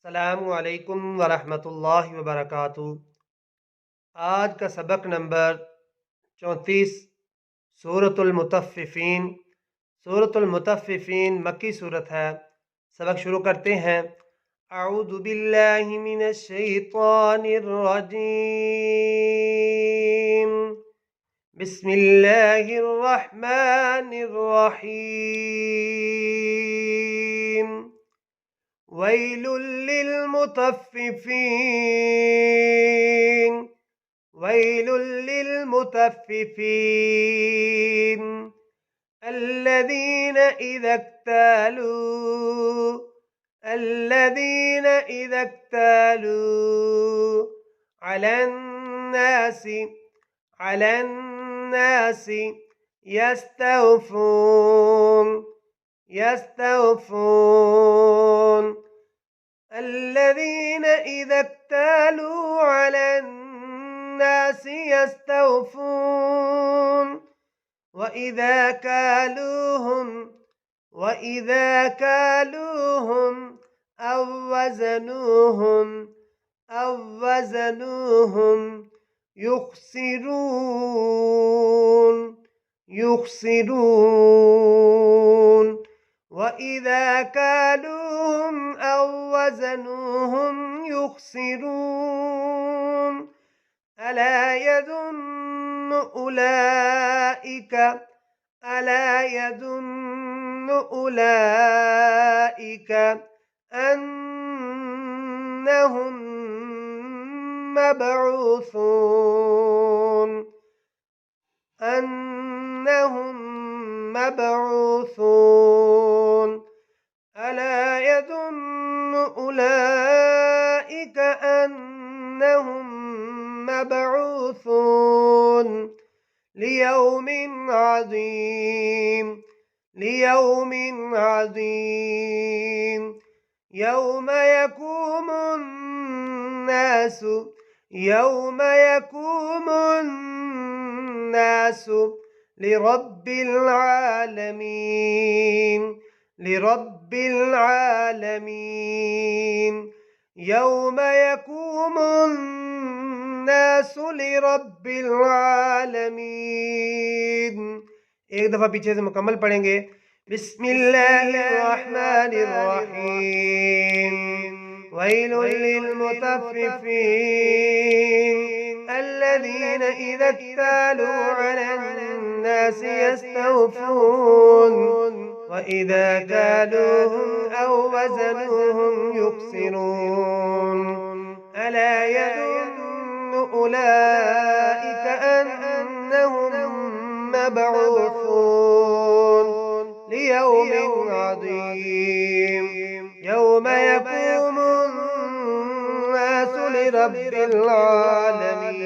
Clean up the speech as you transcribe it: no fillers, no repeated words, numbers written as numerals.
अस्सलामु अलैकुम वरहमतुल्लाहि वबरकातुहू। आज का सबक नंबर 34 सूरतुल मुतफ़्फ़िफ़ीन। सूरतुल मुतफ़्फ़िफ़ीन मक्की सूरत है। सबक शुरू करते हैं। अऊज़ु बिल्लाहि मिनश शैतानिर रजीम। बिस्मिल्लाहिर रहमानिर रहीम। वैलुल लिल मुतफ़्फ़िफ़ीन। वैलुल लिल मुतफ़्फ़िफ़ीन अल्लज़ीना इज़ा इक्तालू अलन्नासि यस्तौफ़ून الذين إذا اكتالوا على الناس يستوفون وإذا كالوهم أو وزنوهم يخسرون وإذا كالوهم أو وزنوهم يخسرون ألا يظن أولئك أنهم مبعوثون ألا يظن أولئك أنهم مبعوثون ليوم عظيم يوم يقوم الناس لرب العالمين يوم يقوم الناس لرب العالمين। एक दफा पीछे से मुकम्मल पढ़ेंगे। बिस्मिल्लाहिर्रहमानिर्रहीम। वैलुल लिल मुतफ़्फ़िफ़ीन الذين إذا اكتالوا على الناس يستوفون وإذا كالوهم أو وزنوهم يخسرون ألا يظن أولئك أنهم مبعوثون ليوم عظيم يوم يقوم الناس لرب العالمين।